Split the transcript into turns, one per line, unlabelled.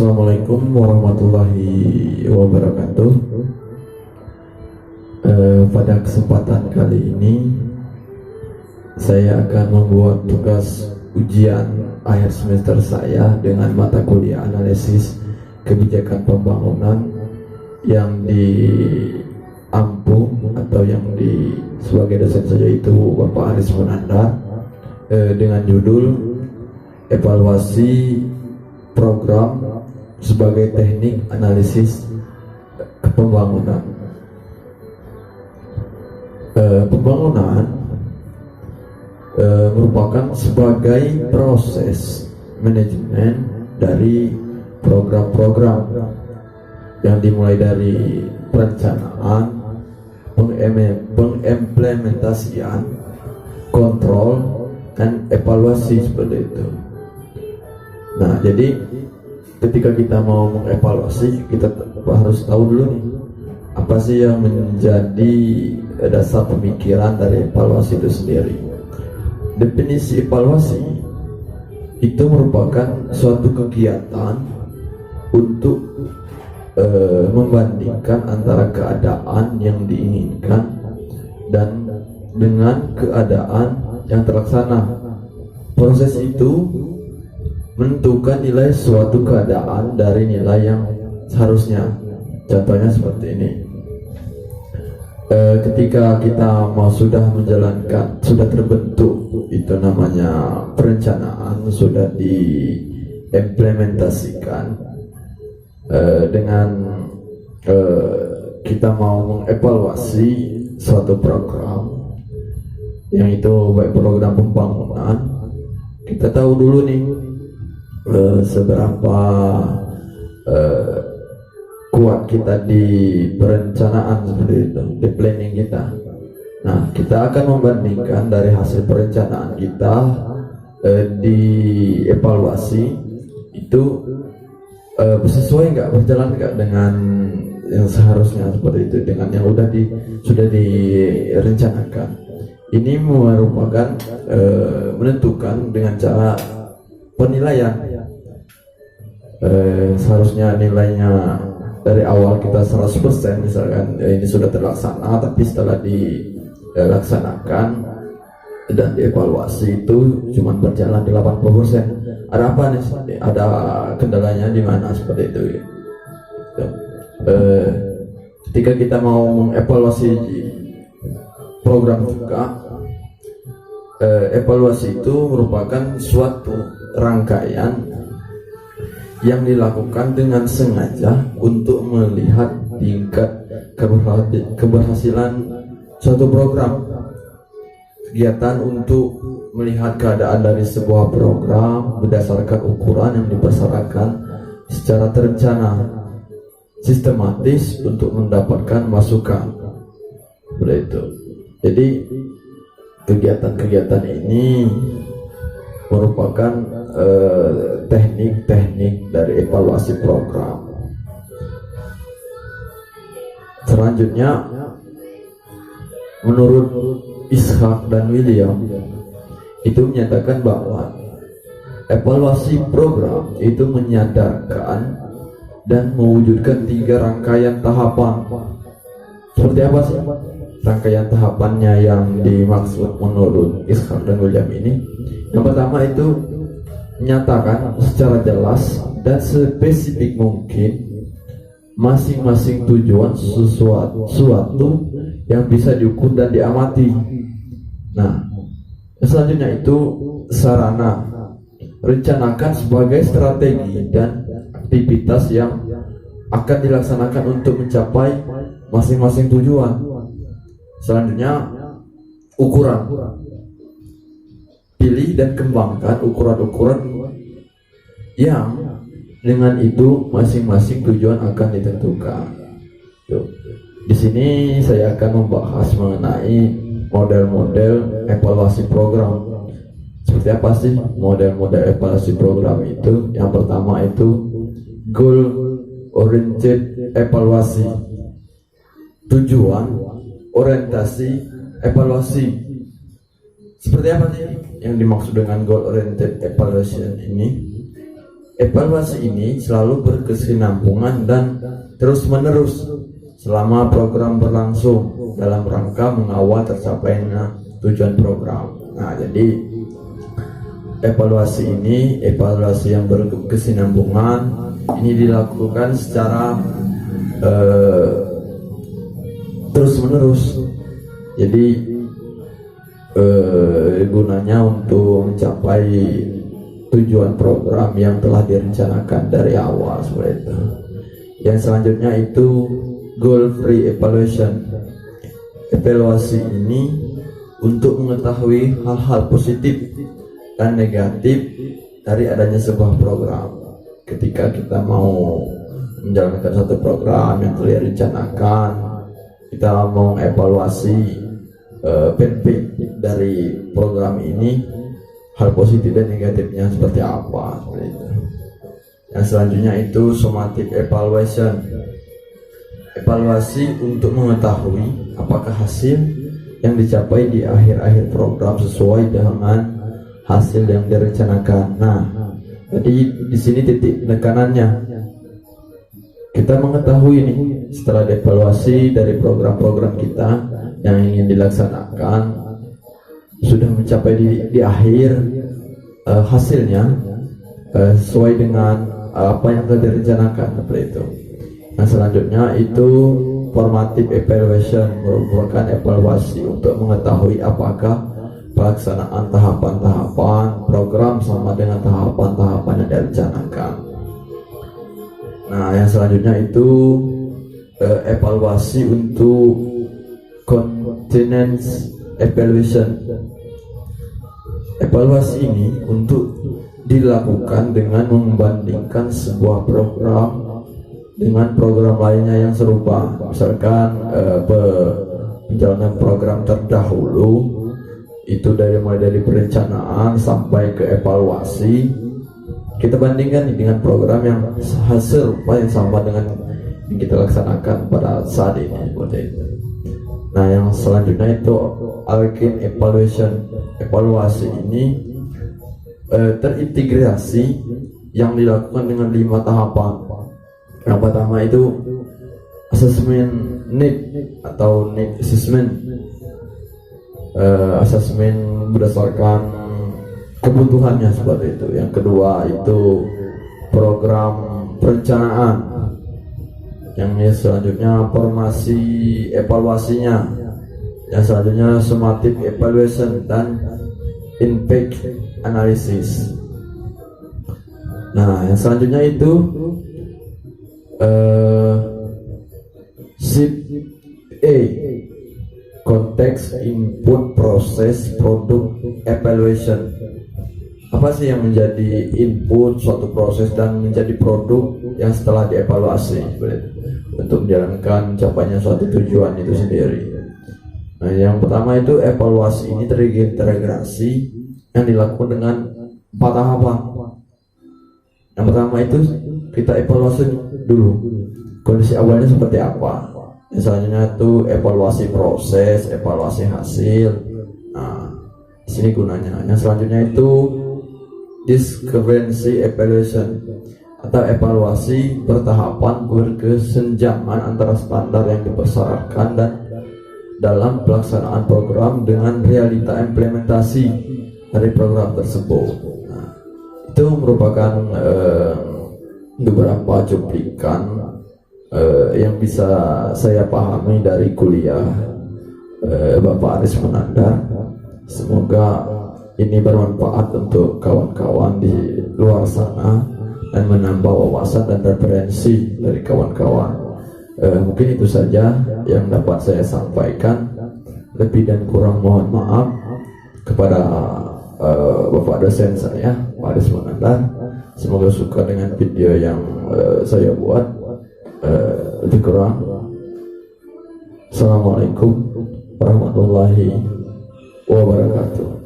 Assalamualaikum warahmatullahi wabarakatuh. Pada kesempatan kali ini saya akan membuat tugas ujian akhir semester saya dengan mata kuliah analisis kebijakan pembangunan yang diampu atau yang sebagai dosen saja itu Bapak Aris Munandar, dengan judul evaluasi program sebagai teknik analisis pembangunan. Pembangunan merupakan sebagai proses manajemen dari program-program yang dimulai dari perencanaan, pengimplementasian, kontrol, dan evaluasi seperti itu. Nah, jadi ketika kita mau mengevaluasi, kita harus tahu dulu nih, apa sih yang menjadi dasar pemikiran dari evaluasi itu sendiri. Definisi evaluasi itu merupakan suatu kegiatan untuk membandingkan antara keadaan yang diinginkan dan dengan keadaan yang terlaksana. Proses itu menentukan nilai suatu keadaan dari nilai yang seharusnya. Contohnya seperti ini. Ketika kita sudah menjalankan, sudah terbentuk, itu namanya perencanaan, sudah diimplementasikan, dengan kita mau mengevaluasi suatu program, yang itu baik program pembangunan, kita tahu dulu nih seberapa kuat kita di perencanaan seperti itu, di planning kita. Nah, kita akan membandingkan dari hasil perencanaan kita di evaluasi itu sesuai nggak, berjalan nggak dengan yang seharusnya seperti itu, dengan yang sudah direncanakan. Ini merupakan menentukan dengan cara penilaian. Seharusnya nilainya dari awal kita 100%, misalkan ini sudah terlaksana, tapi setelah dilaksanakan dan dievaluasi itu cuma berjalan 80%. Ada apa nih? Ada kendalanya di mana seperti itu? Ketika kita mau mengevaluasi program juga, evaluasi itu merupakan suatu rangkaian yang dilakukan dengan sengaja untuk melihat tingkat keberhasilan suatu program. Kegiatan untuk melihat keadaan dari sebuah program berdasarkan ukuran yang dipersyaratkan secara terencana, sistematis untuk mendapatkan masukan. Seperti itu. Jadi kegiatan-kegiatan ini merupakan teknik-teknik dari evaluasi program. Selanjutnya, menurut Ishak dan William, itu menyatakan bahwa evaluasi program itu menyadarkan dan mewujudkan 3 rangkaian tahapan. Seperti apa sih rangkaian tahapannya yang dimaksud menurut Ishak dan William ini? Yang pertama itu menyatakan secara jelas dan spesifik mungkin masing-masing tujuan suatu yang bisa diukur dan diamati. Nah, selanjutnya itu sarana, rencanakan sebagai strategi dan aktivitas yang akan dilaksanakan untuk mencapai masing-masing tujuan. Selanjutnya ukuran, pilih dan kembangkan ukuran-ukuran yang dengan itu masing-masing tujuan akan ditentukan. Tuh. Di sini saya akan membahas mengenai model-model evaluasi program. Seperti apa sih model-model evaluasi program itu? Yang pertama itu goal oriented evaluasi, tujuan orientasi evaluasi. Seperti apa sih yang dimaksud dengan goal oriented evaluation ini? evaluasi ini selalu berkesinambungan dan terus-menerus selama program berlangsung dalam rangka mengawal tercapainya tujuan program. Nah, jadi evaluasi yang berkesinambungan ini dilakukan secara terus-menerus. Jadi gunanya untuk mencapai tujuan program yang telah direncanakan dari awal seperti itu. Yang selanjutnya itu goal free evaluation. Evaluasi ini untuk mengetahui hal-hal positif dan negatif dari adanya sebuah program. Ketika kita mau menjalankan satu program yang telah direncanakan, kita mau evaluasi benefit dari program ini, hal positif dan negatifnya seperti apa, seperti itu. Yang selanjutnya itu summative evaluation. Evaluasi untuk mengetahui apakah hasil yang dicapai di akhir-akhir program sesuai dengan hasil yang direncanakan. Nah, jadi di sini titik penekanannya. Kita mengetahui nih setelah dievaluasi dari program-program kita yang ingin dilaksanakan sudah mencapai di akhir hasilnya sesuai dengan apa yang telah direncanakan seperti itu. Nah, selanjutnya itu formative evaluation, merupakan evaluasi untuk mengetahui apakah pelaksanaan tahapan-tahapan program sama dengan tahapan-tahapan yang direncanakan. Nah, yang selanjutnya itu evaluasi untuk continuous evaluation. Evaluasi ini untuk dilakukan dengan membandingkan sebuah program dengan program lainnya yang serupa. Misalkan penjalanan program terdahulu itu mulai dari perencanaan sampai ke evaluasi, kita bandingkan dengan program yang serupa yang sama dengan yang kita laksanakan pada saat ini seperti itu. Nah, yang selanjutnya itu Alkin evaluation. Evaluasi ini terintegrasi yang dilakukan dengan 5 tahapan. Yang pertama itu assessment need atau need assessment. Assessment berdasarkan kebutuhannya seperti itu. Yang kedua itu program perencanaan. Yang selanjutnya formasi evaluasinya. Yang selanjutnya summative evaluation dan impact analysis. Nah, yang selanjutnya itu SIP A, konteks input proses produk evaluation. Apa sih yang menjadi input suatu proses dan menjadi produk yang setelah dievaluasi untuk menjalankan capainya suatu tujuan itu sendiri. Nah, yang pertama itu evaluasi ini terintegrasi yang dilakukan dengan 4 tahapan. Yang pertama itu kita evaluasi dulu kondisi awalnya seperti apa. Yang selanjutnya itu evaluasi proses, evaluasi hasil. Nah, di sini gunanya. Yang selanjutnya itu discrepancy evaluation atau evaluasi bertahapan berkesenjangan antara standar yang dipersyaratkan dan dalam pelaksanaan program dengan realita implementasi dari program tersebut. Nah, itu merupakan beberapa cuplikan yang bisa saya pahami dari kuliah Bapak Aris Munandar. Semoga ini bermanfaat untuk kawan-kawan di luar sana dan menambah wawasan dan referensi dari kawan-kawan. Mungkin itu saja yang dapat saya sampaikan. Lebih dan kurang mohon maaf kepada Bapak dosen saya, Pak Aris Munandar. Semoga suka dengan video yang saya buat. Lebih kurang, Assalamualaikum warahmatullahi wabarakatuh.